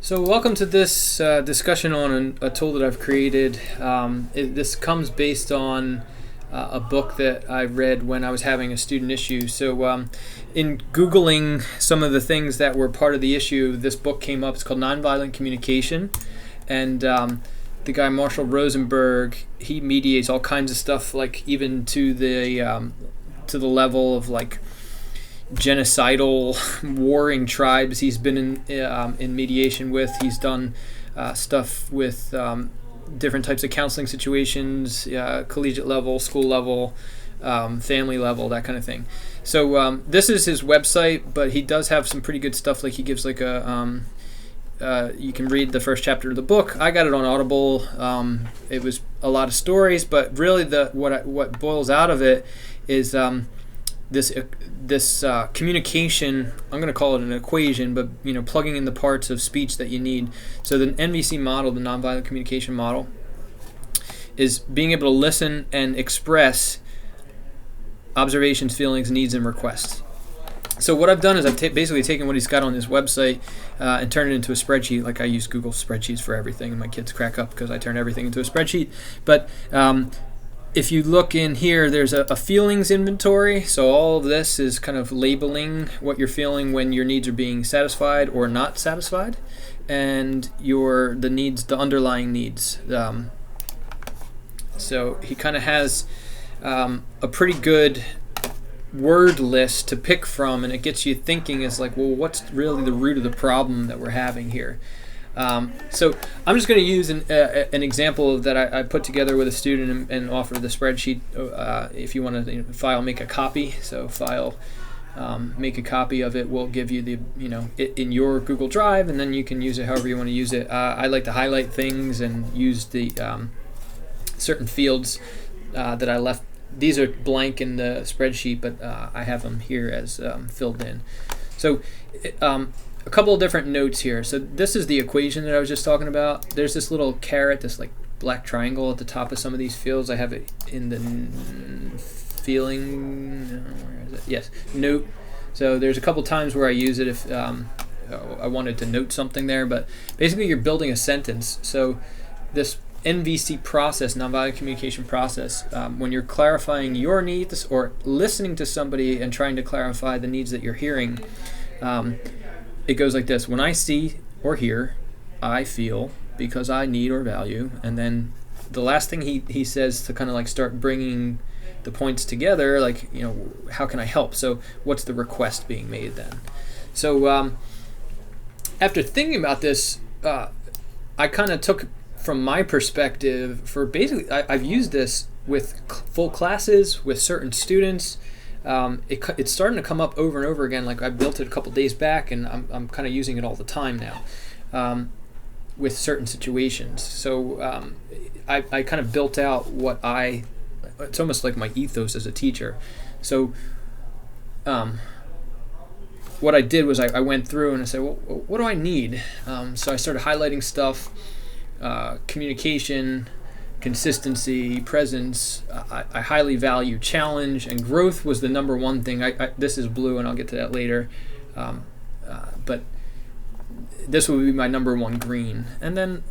So welcome to this discussion on a tool that I've created. This comes based on a book that I read when I was having a student issue. So in Googling some of the things that were part of the issue, this book came up. It's called Nonviolent Communication. And the guy Marshall Rosenberg, he mediates all kinds of stuff, like even to the level of like genocidal warring tribes he's been in mediation with. He's done stuff with different types of counseling situations, collegiate level, school level, family level, that kind of thing. So this is his website, but he does have some pretty good stuff. Like he gives like a you can read the first chapter of the book. I got it on Audible. It was a lot of stories, but really what boils out of it is this communication. I'm going to call it an equation, but plugging in the parts of speech that you need. So the NVC model, the nonviolent communication model, is being able to listen and express observations, feelings, needs, and requests. So what I've done is I've basically taken what he's got on his website and turned it into a spreadsheet. Like I use Google spreadsheets for everything, and my kids crack up because I turn everything into a spreadsheet. But if you look in here, there's a feelings inventory. So all of this is kind of labeling what you're feeling when your needs are being satisfied or not satisfied, and the underlying needs. So he kind of has a pretty good word list to pick from, and it gets you thinking as like, well, what's really the root of the problem that we're having here? So I'm just going to use an example that I put together with a student and offer the spreadsheet. If you want to file, make a copy. So file, make a copy of it. We'll give you it in your Google Drive, and then you can use it however you want to use it. I like to highlight things and use the certain fields that I left. These are blank in the spreadsheet, but I have them here as filled in. So a couple of different notes here. So this is the equation that I was just talking about. There's this little caret, this like black triangle at the top of some of these fields. I have it in the feeling, where is it? Yes, note. So there's a couple times where I use it if I wanted to note something there, but basically you're building a sentence. So this NVC process, nonviolent communication process, when you're clarifying your needs or listening to somebody and trying to clarify the needs that you're hearing, it goes like this. When I see or hear, I feel because I need or value. And then the last thing he says to kind of like start bringing the points together, like, how can I help? So what's the request being made then? So after thinking about this, I kind of took from my perspective for basically, I've used this with full classes, with certain students. It's starting to come up over and over again. Like I built it a couple days back, and I'm kind of using it all the time now with certain situations. So I kind of built out it's almost like my ethos as a teacher. So what I did was I went through and I said, well, what do I need? So I started highlighting stuff. Communication, consistency, presence. I highly value challenge, and growth was the number one thing. This is blue, and I'll get to that later. But this would be my number one green. And then,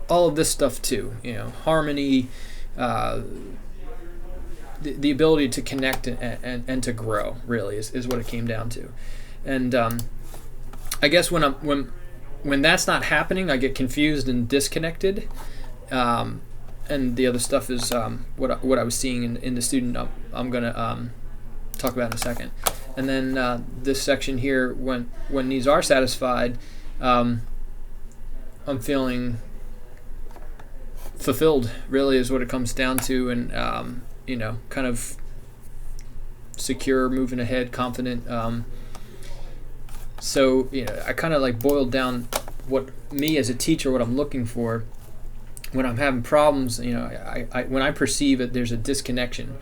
all of this stuff too. Harmony, the ability to connect and to grow, really, is what it came down to. And I guess when that's not happening, I get confused and disconnected. And the other stuff is what I was seeing in the student I'm going to talk about in a second. And then this section here, when needs are satisfied, I'm feeling fulfilled, really, is what it comes down to. And, kind of secure, moving ahead, confident. So, I kind of like boiled down what me as a teacher, what I'm looking for when I'm having problems. When I perceive it, there's a disconnection,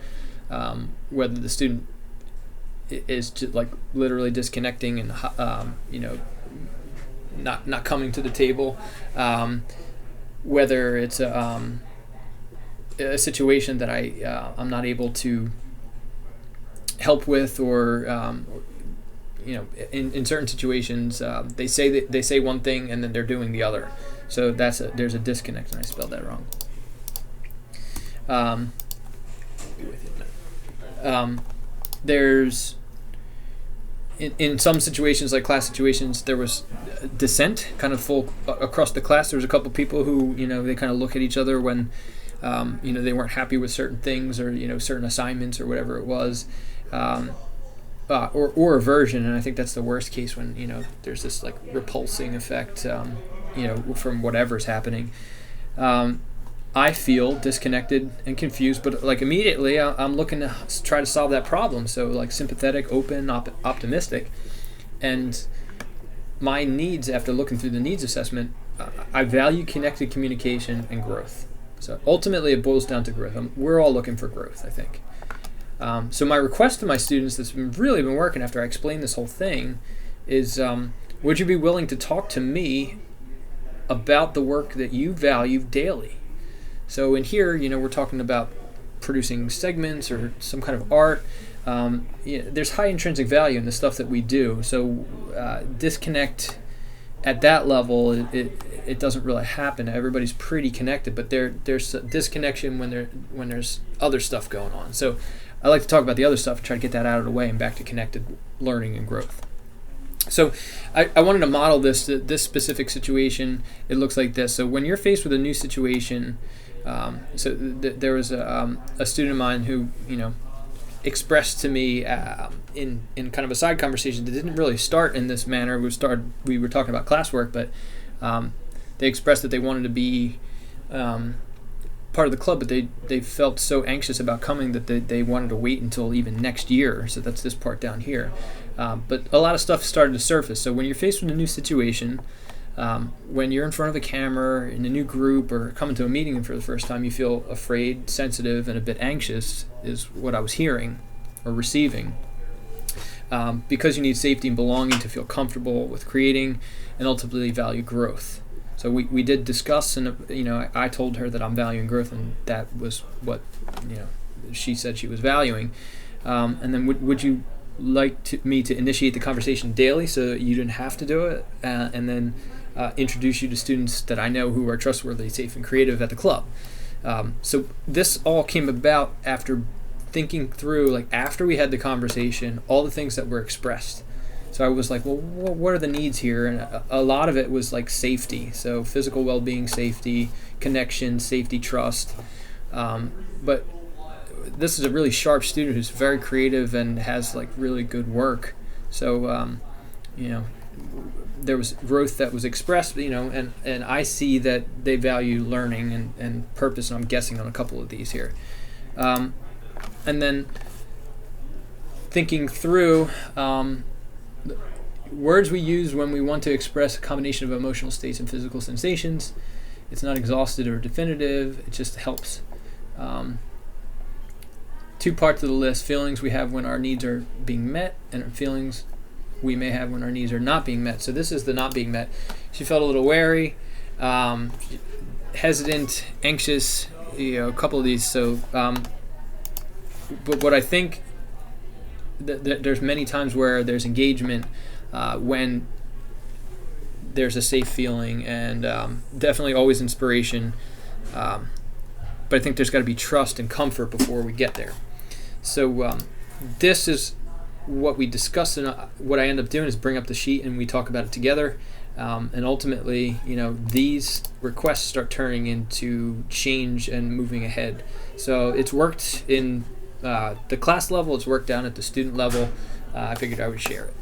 whether the student is just like literally disconnecting and not coming to the table, whether it's a situation that I'm not able to help with, or in certain situations, they say one thing and then they're doing the other. So there's a disconnect, and I spelled that wrong. Be with you in a minute. There's in some situations, like class situations, there was dissent kind of full across the class. There was a couple people who, they kind of look at each other when, they weren't happy with certain things or, certain assignments or whatever it was, or aversion. And I think that's the worst case when, there's this like repulsing effect, from whatever's happening. I feel disconnected and confused, but like immediately I'm looking to try to solve that problem. So like sympathetic, open, optimistic. And my needs, after looking through the needs assessment, I value connected communication and growth. So ultimately it boils down to growth. We're all looking for growth, I think. So my request to my students that's really been working after I explain this whole thing is, would you be willing to talk to me about the work that you value daily? So in here, we're talking about producing segments or some kind of art. There's high intrinsic value in the stuff that we do. So disconnect at that level, it doesn't really happen. Everybody's pretty connected, but there's a disconnection when there's other stuff going on. So I like to talk about the other stuff and try to get that out of the way and back to connected learning and growth. So I wanted to model this specific situation. It looks like this. So when you're faced with a new situation, there was a student of mine who, expressed to me in kind of a side conversation that didn't really start in this manner. We were talking about classwork, but they expressed that they wanted to be part of the club, but they felt so anxious about coming that they wanted to wait until even next year. So that's this part down here. But a lot of stuff started to surface. So when you're faced with a new situation, when you're in front of a camera, in a new group, or coming to a meeting for the first time, you feel afraid, sensitive, and a bit anxious, is what I was hearing or receiving. Because you need safety and belonging to feel comfortable with creating and ultimately value growth. So we did discuss, and I told her that I'm valuing growth, and that was what she said she was valuing. And then would you like me to initiate the conversation daily so that you didn't have to do it, and then introduce you to students that I know who are trustworthy, safe, and creative at the club. So this all came about after thinking through, like after we had the conversation, all the things that were expressed. So I was like, well, what are the needs here? And a lot of it was like safety. So physical well-being, safety, connection, safety, trust. But this is a really sharp student who's very creative and has like really good work. So, there was growth that was expressed, and I see that they value learning and purpose, and I'm guessing on a couple of these here. And then thinking through words we use when we want to express a combination of emotional states and physical sensations. It's not exhaustive or definitive, it just helps. Two parts of the list: feelings we have when our needs are being met, and feelings we may have when our needs are not being met. So this is the not being met. She felt a little wary, hesitant, anxious, a couple of these. So, but what I think, there's many times where there's engagement when there's a safe feeling, and definitely always inspiration. But I think there's got to be trust and comfort before we get there. So this is what we discussed, and what I end up doing is bring up the sheet and we talk about it together. And ultimately, these requests start turning into change and moving ahead. So it's worked in the class level, it's worked down at the student level. I figured I would share it.